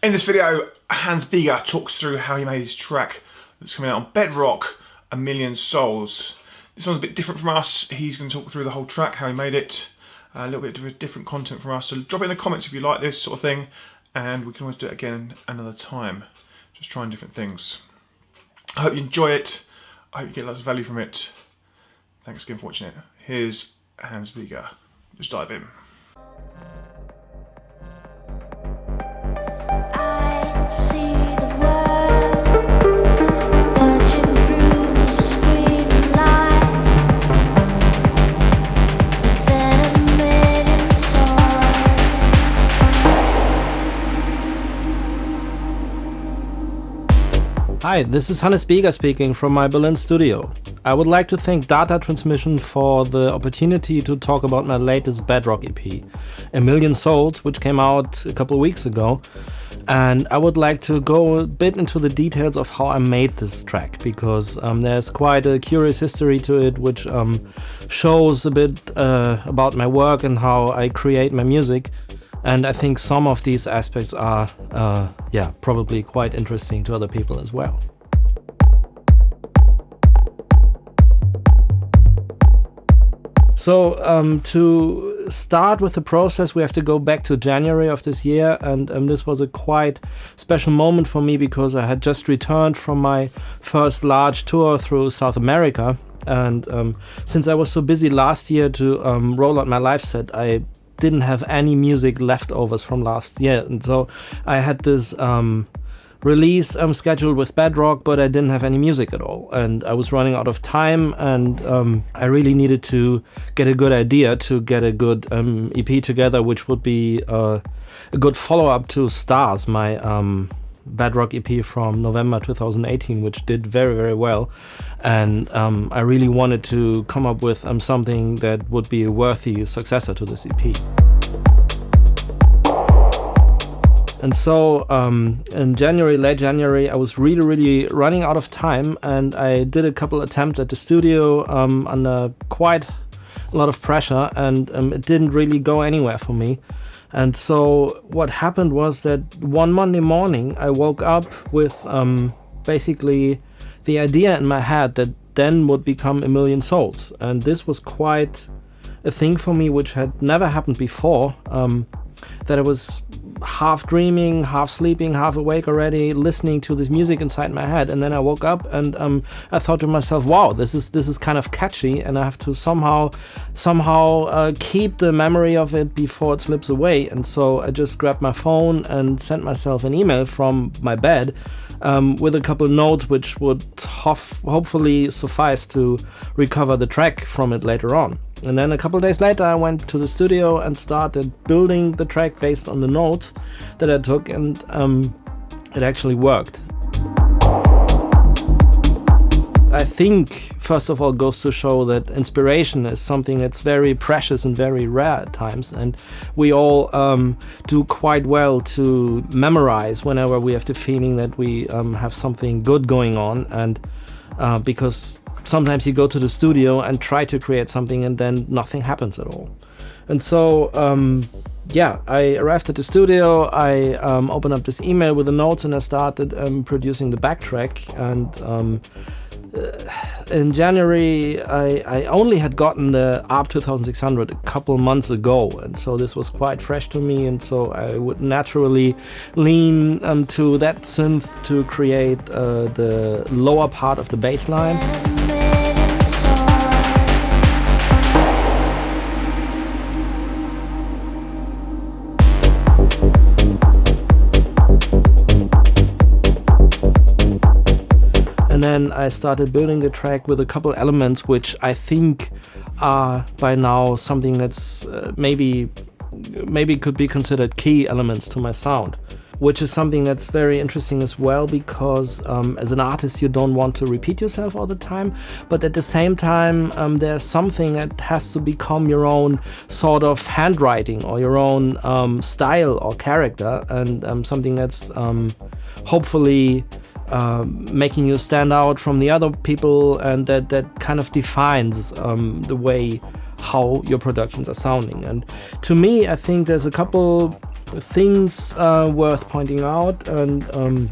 In this video, Hans Bieger talks through how he made his track that's coming out on Bedrock, A Million Souls. This one's a bit different from us. He's going to talk through the whole track, how he made it, a little bit of different content from us. So drop it in the comments if you like this sort of thing, and we can always do it again another time. Just trying different things. I hope you enjoy it. I hope you get lots of value from it. Thanks again for watching it. Here's Hans Bieger. Just dive in. Hi, this is Hans Bieger speaking from my Berlin studio. I would like to thank Data Transmission for the opportunity to talk about my latest Bedrock EP, A Million Souls, which came out a couple of weeks ago. And I would like to go a bit into the details of how I made this track, because there's quite a curious history to it, which shows a bit about my work and how I create my music. And I think some of these aspects are, probably quite interesting to other people as well. So to start with the process, we have to go back to January of this year, and this was a quite special moment for me because I had just returned from my first large tour through South America, and since I was so busy last year to roll out my live set, I didn't have any music leftovers from last year, and so I had this release scheduled with Bedrock, but I didn't have any music at all, and I was running out of time, and I really needed to get a good idea to get a good EP together, which would be a good follow-up to Stars, my Bedrock EP from November 2018, which did very, very well. And I really wanted to come up with something that would be a worthy successor to this EP. And so in January, late January, I was really running out of time, and I did a couple attempts at the studio under quite a lot of pressure, and it didn't really go anywhere for me. And so what happened was that one Monday morning, I woke up with basically the idea in my head that then would become A Million Souls. And this was quite a thing for me, which had never happened before, that I was half dreaming, half sleeping, half awake already, listening to this music inside my head. And then I woke up and I thought to myself, wow, this is kind of catchy, and I have to somehow keep the memory of it before it slips away. And so I just grabbed my phone and sent myself an email from my bed with a couple notes which would hopefully suffice to recover the track from it later on. And then a couple of days later, I went to the studio and started building the track based on the notes that I took, and it actually worked. I think, first of all, goes to show that inspiration is something that's very precious and very rare at times, and we all do quite well to memorize whenever we have the feeling that we have something good going on, and because sometimes you go to the studio and try to create something and then nothing happens at all. And so, I arrived at the studio, I opened up this email with the notes, and I started producing the backtrack. And in January, I only had gotten the ARP 2600 a couple months ago, and so this was quite fresh to me, and so I would naturally lean to that synth to create the lower part of the bass line. And then I started building the track with a couple elements which I think are by now something that's maybe could be considered key elements to my sound, which is something that's very interesting as well, because as an artist you don't want to repeat yourself all the time, but at the same time there's something that has to become your own sort of handwriting or your own style or character, and something that's hopefully making you stand out from the other people, and that kind of defines the way how your productions are sounding. And to me, I think there's a couple things worth pointing out, and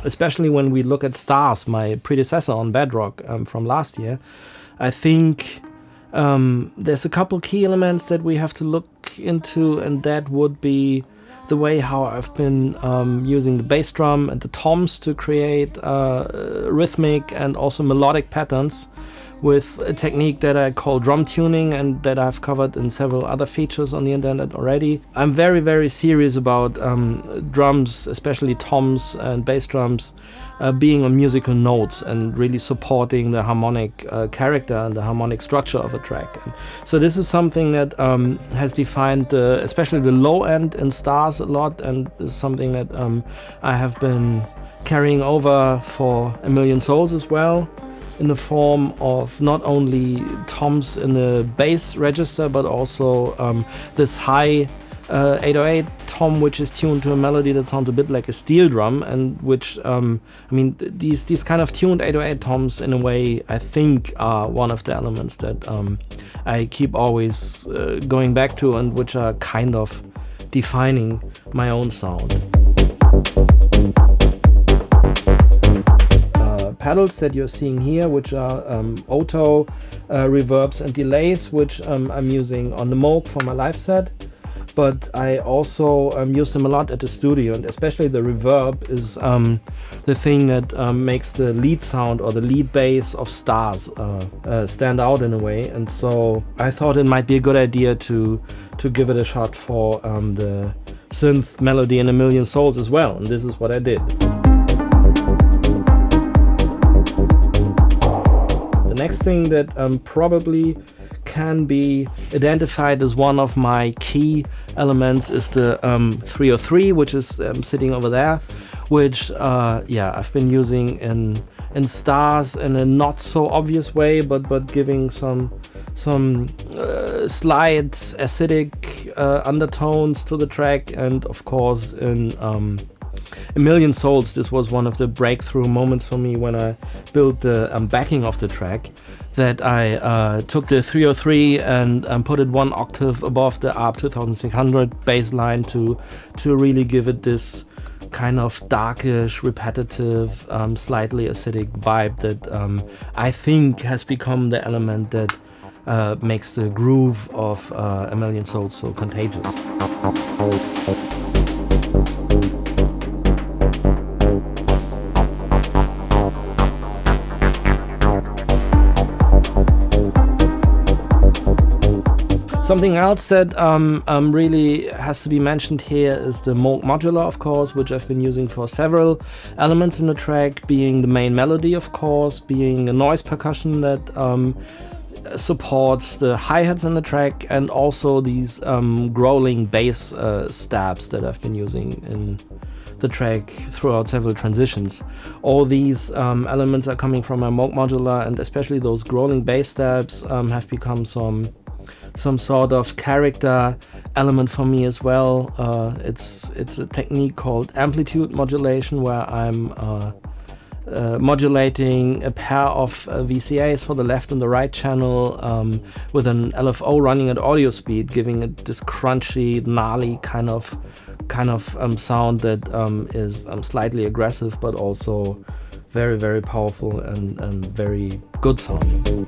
especially when we look at Stars, my predecessor on Bedrock from last year, I think there's a couple key elements that we have to look into, and that would be the way how I've been using the bass drum and the toms to create rhythmic and also melodic patterns with a technique that I call drum tuning and that I've covered in several other features on the internet already. I'm very, very serious about drums, especially toms and bass drums, being on musical notes and really supporting the harmonic character and the harmonic structure of a track. And so this is something that has defined especially the low end in Stars a lot, and is something that I have been carrying over for A Million Souls as well, in the form of not only toms in the bass register, but also this high 808 tom, which is tuned to a melody that sounds a bit like a steel drum, and which these kind of tuned 808 toms, in a way, I think are one of the elements that I keep always going back to, and which are kind of defining my own sound. Pedals that you're seeing here, which are auto, reverbs and delays, which I'm using on the Moog for my live set, but I also use them a lot at the studio, and especially the reverb is the thing that makes the lead sound or the lead bass of Stars stand out in a way, and so I thought it might be a good idea to give it a shot for the synth melody in A Million Souls as well, and this is what I did. The next thing that probably can be identified as one of my key elements is the 303, which is sitting over there, which I've been using in Stars in a not so obvious way, but giving some slight acidic undertones to the track, and of course in A Million Souls, this was one of the breakthrough moments for me when I built the backing of the track, that I took the 303 and put it one octave above the ARP 2600 bass line to really give it this kind of darkish, repetitive, slightly acidic vibe that I think has become the element that makes the groove of A Million Souls so contagious. Something else that really has to be mentioned here is the Moog modular, of course, which I've been using for several elements in the track, being the main melody, of course, being a noise percussion that supports the hi-hats in the track, and also these growling bass stabs that I've been using in the track throughout several transitions. All these elements are coming from my Moog modular, and especially those growling bass stabs have become some sort of character element for me as well. It's a technique called Amplitude Modulation, where I'm modulating a pair of VCAs for the left and the right channel with an LFO running at audio speed, giving it this crunchy, gnarly kind of sound that is slightly aggressive, but also very, very powerful and very good sounding.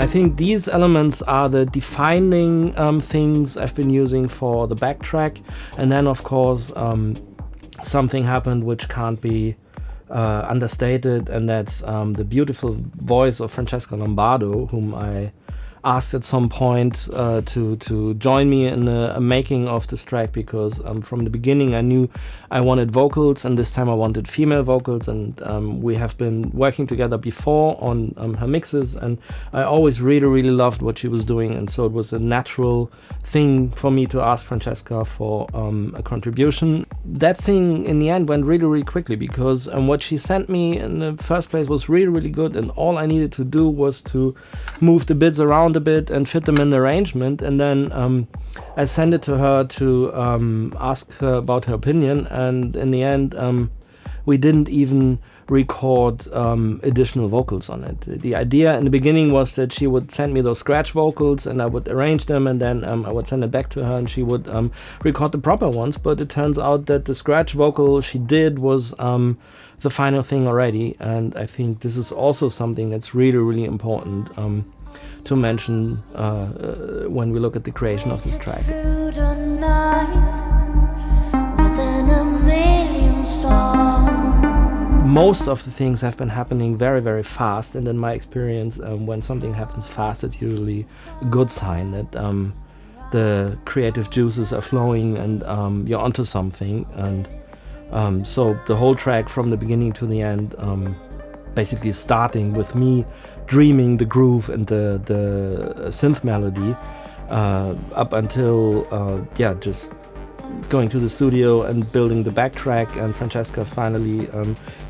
I think these elements are the defining things I've been using for the backtrack, and then of course something happened which can't be understated, and that's the beautiful voice of Francesca Lombardo, whom I asked at some point to join me in a making of this track, because from the beginning I knew I wanted vocals, and this time I wanted female vocals, and we have been working together before on her mixes, and I always really loved what she was doing, and so it was a natural thing for me to ask Francesca for a contribution. That thing in the end went really quickly, because what she sent me in the first place was really good, and all I needed to do was to move the bits around around a bit and fit them in the arrangement, and then I sent it to her to ask her about her opinion, and in the end we didn't even record additional vocals on it. The idea in the beginning was that she would send me those scratch vocals and I would arrange them, and then I would send it back to her and she would record the proper ones, but it turns out that the scratch vocal she did was the final thing already, and I think this is also something that's really, really important to mention when we look at the creation of this track. Most of the things have been happening very, very fast, and in my experience, when something happens fast, it's usually a good sign that the creative juices are flowing and you're onto something. And so the whole track from the beginning to the end, basically starting with me dreaming the groove and the synth melody up until just going to the studio and building the backtrack, and Francesca finally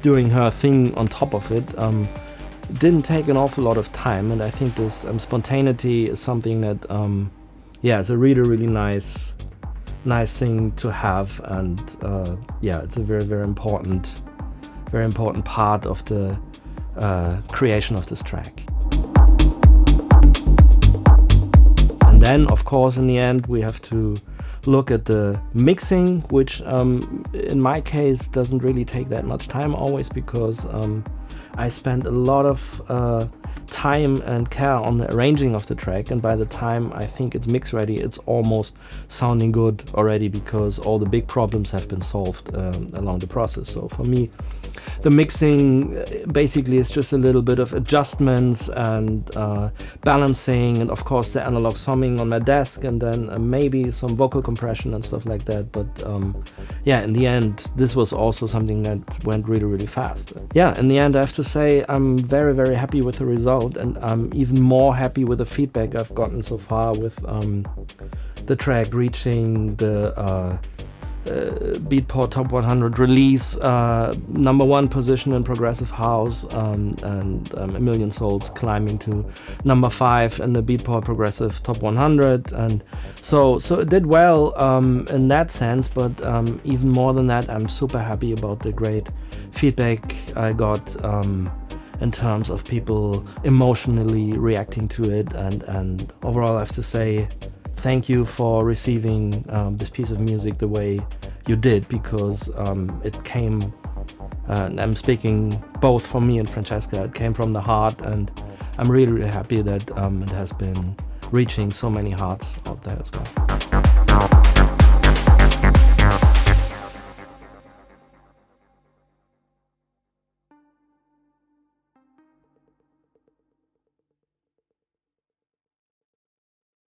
doing her thing on top of it, didn't take an awful lot of time. And I think this spontaneity is something that it's a really, really nice thing to have, and it's a very, very important part of the creation of this track. And then, of course, in the end, we have to look at the mixing, which in my case doesn't really take that much time always, because I spent a lot of time and care on the arranging of the track, and by the time I think it's mix ready, it's almost sounding good already, because all the big problems have been solved along the process. So for me, the mixing basically is just a little bit of adjustments and balancing, and of course the analog summing on my desk, and then maybe some vocal compression and stuff like that. But in the end, this was also something that went really, really fast. In the end, I have to say I'm very, very happy with the result, and I'm even more happy with the feedback I've gotten so far with the track reaching the Beatport Top 100 release #1 position in Progressive House, and A Million Souls climbing to #5 in the Beatport Progressive Top 100, and so it did well in that sense. But even more than that, I'm super happy about the great feedback I got in terms of people emotionally reacting to it, and overall I have to say thank you for receiving this piece of music the way you did, because it came, and I'm speaking both for me and Francesca, it came from the heart, and I'm really, really happy that it has been reaching so many hearts out there as well.